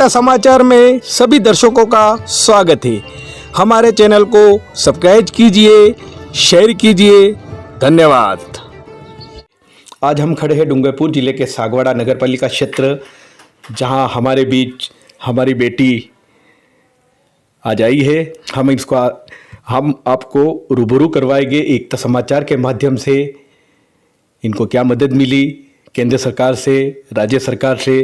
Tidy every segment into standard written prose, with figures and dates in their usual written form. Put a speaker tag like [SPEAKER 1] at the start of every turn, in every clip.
[SPEAKER 1] एकता समाचार में सभी दर्शकों का स्वागत है। हमारे चैनल को सब्सक्राइब कीजिए, शेयर कीजिए। धन्यवाद। आज हम खड़े हैं डूंगरपुर जिले के सागवाड़ा नगर पालिका क्षेत्र, जहां हमारे बीच हमारी बेटी आज आई है। हम आपको रूबरू करवाएंगे एकता समाचार के माध्यम से। इनको क्या मदद मिली केंद्र सरकार से, राज्य सरकार से,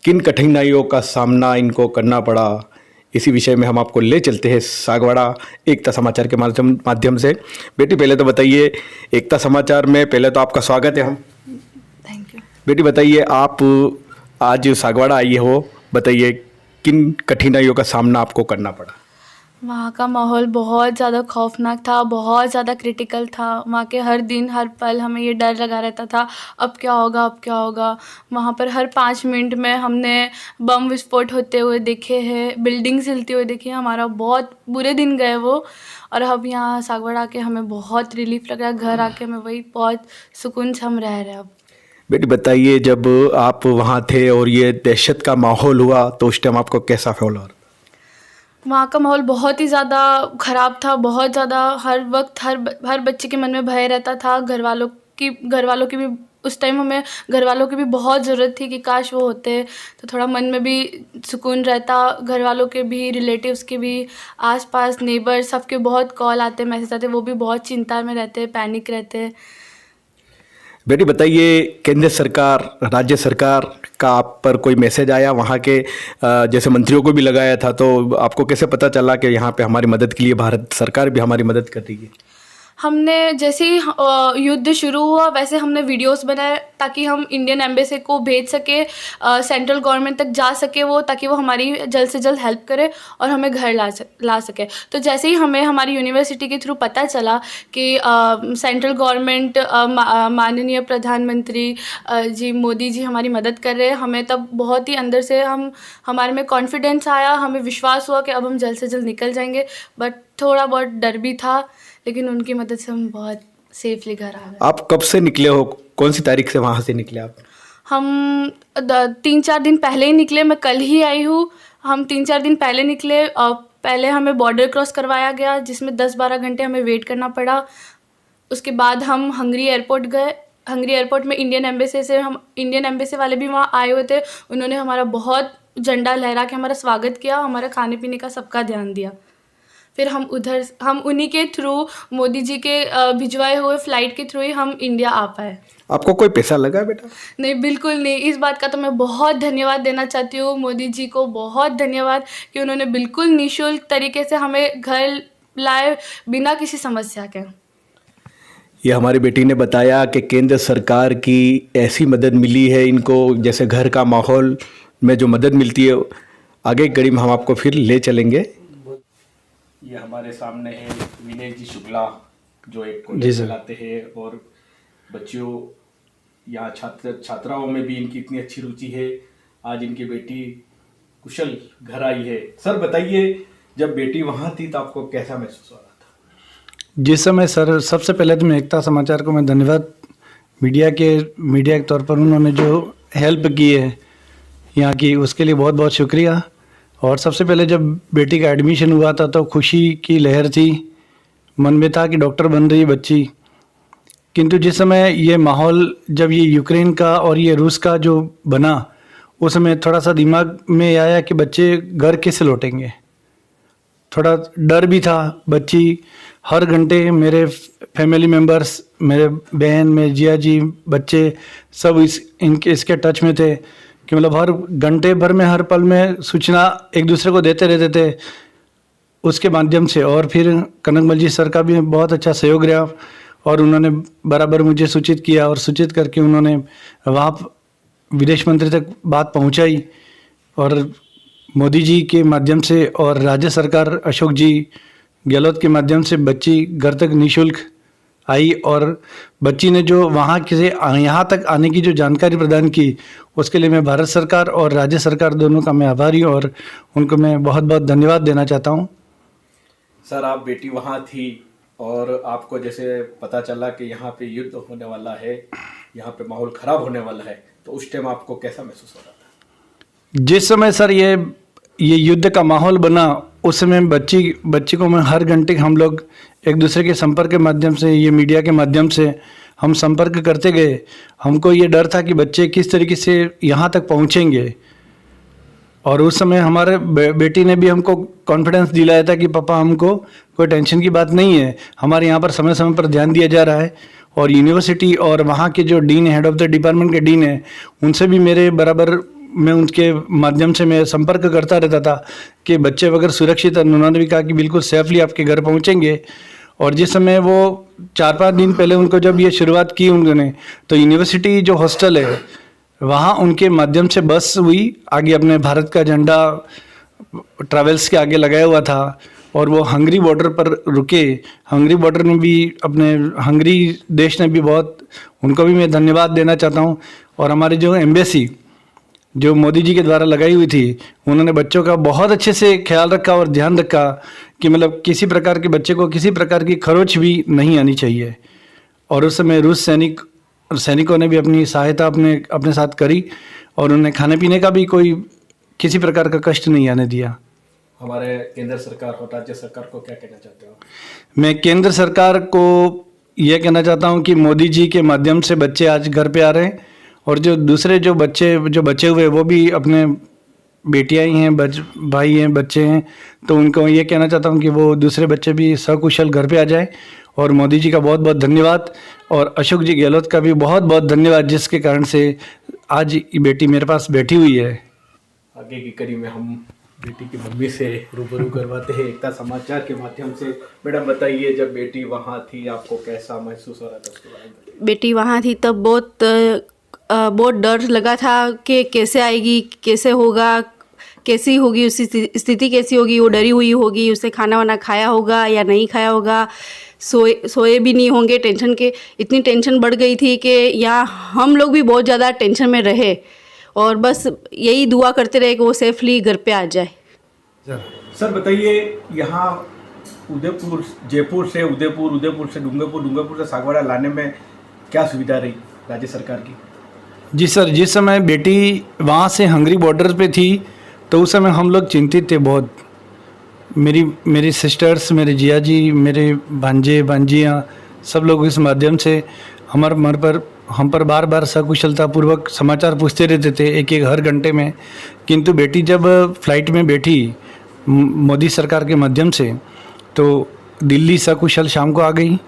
[SPEAKER 1] किन कठिनाइयों का सामना इनको करना पड़ा, इसी विषय में हम आपको ले चलते हैं सागवाड़ा एकता समाचार के माध्यम से। बेटी पहले तो बताइए, एकता समाचार में पहले तो आपका स्वागत है। हम
[SPEAKER 2] थैंक यू।
[SPEAKER 1] बेटी बताइए, आप आज सागवाड़ा आई हो, बताइए किन कठिनाइयों का सामना आपको करना पड़ा।
[SPEAKER 2] वहाँ का माहौल बहुत ज़्यादा खौफनाक था, बहुत ज़्यादा क्रिटिकल था। वहाँ के हर दिन हर पल हमें ये डर लगा रहता था, अब क्या होगा, अब क्या होगा। वहाँ पर हर 5 मिनट में हमने बम विस्फोट होते हुए देखे हैं, बिल्डिंग्स हिलती हुई देखी है। हमारा बहुत बुरे दिन गए वो। और अब यहाँ सागवाड़ा आके हमें बहुत रिलीफ लग रहा है। घर आके मैं वही बहुत सुकून से हम रह रहे हैं अब।
[SPEAKER 1] बेटी बताइए, जब आप वहाँ थे और ये दहशत का माहौल हुआ तो उस टाइम आपको कैसा फील हो?
[SPEAKER 2] वहाँ का माहौल बहुत ही ज़्यादा ख़राब था, बहुत ज़्यादा। हर वक्त हर बच्चे के मन में भय रहता था। घर वालों की भी उस टाइम हमें घर वालों की भी बहुत ज़रूरत थी कि काश वो होते तो थोड़ा मन में भी सुकून रहता। घर वालों के भी, रिलेटिव्स के भी, आसपास नेबर सबके बहुत कॉल आते, मैसेज आते। वो भी बहुत चिंता में रहते, पैनिक रहते।
[SPEAKER 1] बेटी बताइए, केंद्र सरकार, राज्य सरकार का आप पर कोई मैसेज आया? वहाँ के जैसे मंत्रियों को भी लगाया था, तो आपको कैसे पता चला कि यहाँ पे हमारी मदद के लिए भारत सरकार भी हमारी मदद कर रही है?
[SPEAKER 2] हमने जैसे ही युद्ध शुरू हुआ वैसे हमने वीडियोस बनाए ताकि हम इंडियन एम्बेसी को भेज सके, सेंट्रल गवर्नमेंट तक जा सके वो, ताकि वो हमारी जल्द से जल्द हेल्प करे और हमें घर ला सके। तो जैसे ही हमें हमारी यूनिवर्सिटी के थ्रू पता चला कि सेंट्रल गवर्नमेंट, माननीय प्रधानमंत्री जी मोदी जी हमारी मदद कर रहे हैं, हमें तब बहुत ही अंदर से हमारे में कॉन्फिडेंस आया, हमें विश्वास हुआ कि अब हम जल्द से जल्द निकल जाएंगे। बट थोड़ा बहुत डर भी था, लेकिन उनकी मदद से हम बहुत सेफली घर आ गए।
[SPEAKER 1] आप कब से निकले हो? कौन सी तारीख से वहाँ से निकले आप?
[SPEAKER 2] हम 3-4 दिन पहले ही निकले। मैं कल ही आई हूँ। हम 3-4 दिन पहले निकले और पहले हमें बॉर्डर क्रॉस करवाया गया, जिसमें 10-12 घंटे हमें वेट करना पड़ा। उसके बाद हम हंगरी एयरपोर्ट गए। हंगरी एयरपोर्ट में इंडियन एम्बेसी वाले भी वहाँ आए हुए थे। उन्होंने हमारा बहुत झंडा लहरा के हमारा स्वागत किया, हमारा खाने पीने का सबका ध्यान दिया। फिर हम उन्हीं के थ्रू, मोदी जी के भिजवाए हुए फ़्लाइट के थ्रू ही हम इंडिया आ पाए।
[SPEAKER 1] आपको कोई पैसा लगा बेटा?
[SPEAKER 2] नहीं, बिल्कुल नहीं। इस बात का तो मैं बहुत धन्यवाद देना चाहती हूँ मोदी जी को, बहुत धन्यवाद कि उन्होंने बिल्कुल निःशुल्क तरीके से हमें घर लाए, बिना किसी समस्या के।
[SPEAKER 1] ये हमारी बेटी ने बताया कि केंद्र सरकार की ऐसी मदद मिली है इनको, जैसे घर का माहौल में जो मदद मिलती है। आगे की कड़ी में हम आपको फिर ले चलेंगे। ये हमारे सामने है विनय जी शुक्ला, जो एक कॉलेज चलाते हैं और बच्चों या छात्राओं में भी इनकी इतनी अच्छी रुचि है। आज इनकी बेटी कुशल घर आई है। सर बताइए, जब बेटी वहाँ थी तो आपको कैसा महसूस हो रहा था?
[SPEAKER 3] जिस समय सर, सबसे पहले तो मैं एकता समाचार को मैं धन्यवाद, मीडिया के तौर पर उन्होंने जो हेल्प की है यहाँ की, उसके लिए बहुत बहुत शुक्रिया। और सबसे पहले जब बेटी का एडमिशन हुआ था तो खुशी की लहर थी, मन में था कि डॉक्टर बन रही है बच्ची। किंतु जिस समय ये माहौल, जब ये यूक्रेन का और ये रूस का जो बना, उस समय थोड़ा सा दिमाग में आया कि बच्चे घर कैसे लौटेंगे। थोड़ा डर भी था। बच्ची हर घंटे, मेरे फैमिली मेम्बर्स, मेरे बहन, मेरे जिया जी, बच्चे सब इसके टच में थे कि मतलब हर घंटे भर में, हर पल में सूचना एक दूसरे को देते रहते थे उसके माध्यम से। और फिर कनकमल जी सर का भी बहुत अच्छा सहयोग रहा और उन्होंने बराबर मुझे सूचित किया और सूचित करके उन्होंने वहाँ विदेश मंत्री तक बात पहुँचाई। और मोदी जी के माध्यम से और राज्य सरकार अशोक जी गहलोत के माध्यम से बच्ची घर तक निःशुल्क आई। और बच्ची ने जो वहाँ से यहाँ तक आने की जो जानकारी प्रदान की, उसके लिए मैं भारत सरकार और राज्य सरकार दोनों का मैं आभारी हूँ और उनको मैं बहुत बहुत धन्यवाद देना चाहता हूँ।
[SPEAKER 1] सर, आप बेटी वहाँ थी और आपको जैसे पता चला कि यहाँ पे युद्ध होने वाला है, यहाँ पे माहौल ख़राब होने वाला है, तो उस टाइम आपको कैसा महसूस हो रहा था?
[SPEAKER 3] जिस समय सर ये युद्ध का माहौल बना, उस समय बच्ची को मैं हर घंटे हम लोग एक दूसरे के संपर्क के माध्यम से, ये मीडिया के माध्यम से हम संपर्क करते गए। हमको ये डर था कि बच्चे किस तरीके से यहाँ तक पहुँचेंगे, और उस समय हमारे बेटी ने भी हमको कॉन्फिडेंस दिलाया था कि पापा हमको कोई टेंशन की बात नहीं है, हमारे यहाँ पर समय समय पर ध्यान दिया जा रहा है। और यूनिवर्सिटी और वहाँ के जो डीन है, हेड ऑफ़ द डिपार्टमेंट के डीन है, उनसे भी मेरे बराबर मैं उनके माध्यम से मैं संपर्क करता रहता था कि बच्चे वगैरह सुरक्षित हैं। उन्होंने भी कहा कि बिल्कुल सेफली आपके घर पहुँचेंगे। और जिस समय वो 4-5 दिन पहले उनको जब ये शुरुआत की उन्होंने, तो यूनिवर्सिटी जो हॉस्टल है वहाँ उनके माध्यम से बस हुई, आगे अपने भारत का झंडा ट्रैवल्स के आगे लगाया हुआ था, और वो हंगरी बॉर्डर पर रुके। हंगरी बॉर्डर में भी अपने हंगरी देश ने भी बहुत, उनको भी मैं धन्यवाद देना चाहता हूँ। और हमारी जो एम्बेसी जो मोदी जी के द्वारा लगाई हुई थी, उन्होंने बच्चों का बहुत अच्छे से ख्याल रखा और ध्यान रखा कि मतलब किसी प्रकार के बच्चे को किसी प्रकार की खरोच भी नहीं आनी चाहिए। और उस समय रूस सैनिकों ने भी अपनी सहायता अपने साथ करी, और उन्हें खाने पीने का भी कोई किसी प्रकार का कष्ट नहीं आने दिया।
[SPEAKER 1] हमारे केंद्र सरकार और राज्य सरकार को क्या कहना चाहते हो?
[SPEAKER 3] मैं केंद्र सरकार को यह कहना चाहता हूं कि मोदी जी के माध्यम से बच्चे आज घर पे आ रहे हैं, और जो दूसरे जो बचे हुए वो भी अपने बेटियां ही हैं, भाई हैं, बच्चे हैं, तो उनको ये कहना चाहता हूं कि वो दूसरे बच्चे भी सकुशल घर पे आ जाएं। और मोदी जी का बहुत बहुत धन्यवाद, और अशोक जी गहलोत का भी बहुत बहुत धन्यवाद, जिसके कारण से आज ये बेटी मेरे पास बैठी हुई है।
[SPEAKER 1] आगे की कड़ी में हम बेटी की मम्मी से रूबरू करवाते हैं एकता समाचार के माध्यम से। मैडम बताइए, जब बेटी वहाँ थी आपको कैसा महसूस हो रहा था, उसके बारे में बताइए।
[SPEAKER 4] बेटी वहाँ थी तब बहुत डर लगा था कि कैसे आएगी, कैसे होगा, कैसी होगी, उसकी स्थिति कैसी होगी। वो डरी हुई होगी, उसने खाना वाना खाया होगा या नहीं खाया होगा, सोए भी नहीं होंगे टेंशन के। इतनी टेंशन बढ़ गई थी कि यहाँ हम लोग भी बहुत ज़्यादा टेंशन में रहे, और बस यही दुआ करते रहे कि वो सेफली घर पे आ जाए।
[SPEAKER 1] सर बताइए, यहाँ उदयपुर, जयपुर से उदयपुर से डूंगरपुर से सागवाड़ा लाने में क्या सुविधा रही राज्य सरकार की?
[SPEAKER 3] जी सर, जिस समय बेटी वहाँ से हंगरी बॉर्डर पे थी, तो उस समय हम लोग चिंतित थे बहुत। मेरी सिस्टर्स, मेरे जिया जी, मेरे भांजे भांजियाँ, सब लोग इस माध्यम से हम पर बार बार सकुशलतापूर्वक समाचार पूछते रहते थे, एक हर घंटे में। किंतु बेटी जब फ्लाइट में बैठी मोदी सरकार के माध्यम से, तो दिल्ली सकुशल शाम को आ गई,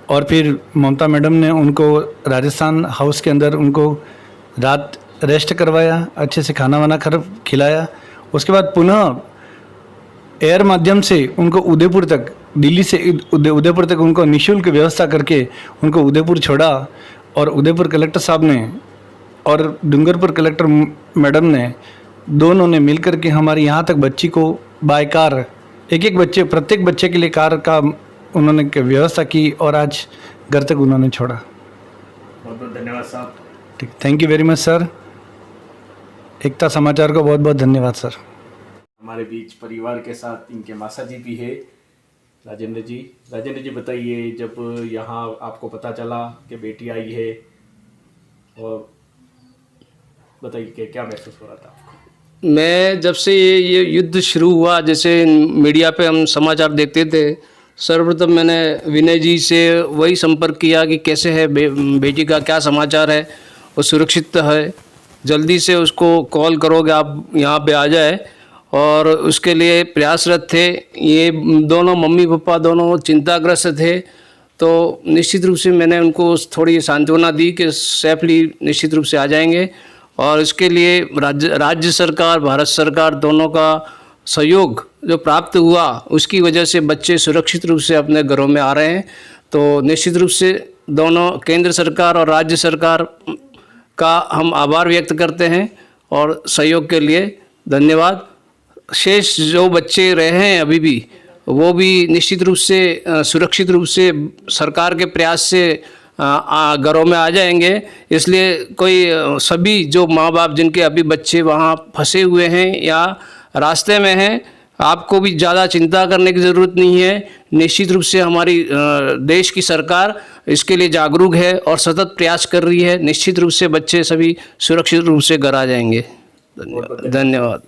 [SPEAKER 3] और फिर ममता मैडम ने उनको राजस्थान हाउस के अंदर उनको रात रेस्ट करवाया, अच्छे से खाना वाना खिलाया। उसके बाद पुनः एयर माध्यम से उनको उदयपुर तक, दिल्ली से उदयपुर तक उनको निःशुल्क व्यवस्था करके उनको उदयपुर छोड़ा। और उदयपुर कलेक्टर साहब ने और डूंगरपुर कलेक्टर मैडम ने, दोनों ने मिलकर के हमारे यहाँ तक बच्ची को बाय कार, प्रत्येक बच्चे के लिए कार का उन्होंने व्यवस्था की, और आज घर तक उन्होंने छोड़ा।
[SPEAKER 1] बहुत बहुत धन्यवाद साहब।
[SPEAKER 3] ठीक, thank you very much sir. Ekta Samachar को बहुत बहुत धन्यवाद सर।
[SPEAKER 1] हमारे बीच परिवार के साथ इनके मासा जी भी है, राजेंद्र जी बताइए, जब यहाँ आपको पता चला कि बेटी आई है, और बताइए कि क्या महसूस हो रहा था आपको?
[SPEAKER 5] मैं जब से ये युद्ध शुरू हुआ, जैसे मीडिया पे हम समाचार देखते थे, सर्वप्रथम मैंने विनय जी से वही संपर्क किया कि कैसे है बेटी का, क्या समाचार है, वो सुरक्षित है, जल्दी से उसको कॉल करोगे आप यहाँ पे आ जाए। और उसके लिए प्रयासरत थे। ये दोनों मम्मी पापा दोनों चिंताग्रस्त थे, तो निश्चित रूप से मैंने उनको थोड़ी सांत्वना दी कि सेफली निश्चित रूप से आ जाएंगे। और इसके लिए राज्य सरकार, भारत सरकार दोनों का सहयोग जो प्राप्त हुआ, उसकी वजह से बच्चे सुरक्षित रूप से अपने घरों में आ रहे हैं। तो निश्चित रूप से दोनों केंद्र सरकार और राज्य सरकार का हम आभार व्यक्त करते हैं, और सहयोग के लिए धन्यवाद। शेष जो बच्चे रहे हैं अभी भी, वो भी निश्चित रूप से सुरक्षित रूप से सरकार के प्रयास से घरों में आ जाएंगे। इसलिए सभी जो माँ बाप जिनके अभी बच्चे वहाँ फंसे हुए हैं या रास्ते में हैं, आपको भी ज़्यादा चिंता करने की ज़रूरत नहीं है। निश्चित रूप से हमारी देश की सरकार इसके लिए जागरूक है और सतत प्रयास कर रही है। निश्चित रूप से बच्चे सभी सुरक्षित रूप से घर आ जाएंगे। धन्यवाद धन्यवाद।